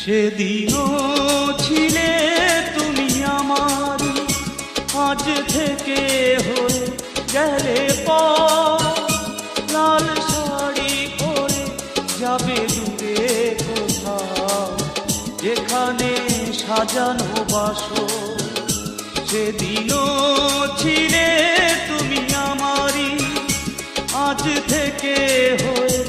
সেদিনও ছিলে তুমি আমার, আজ থেকে হয়ে গেলে লাল শাড়ি পরে যাবে দূরে কোথাও, যেখানে সাজানো বাসর। সেদিনও ছিলে তুমি আমারই, আজ থেকে হয়ে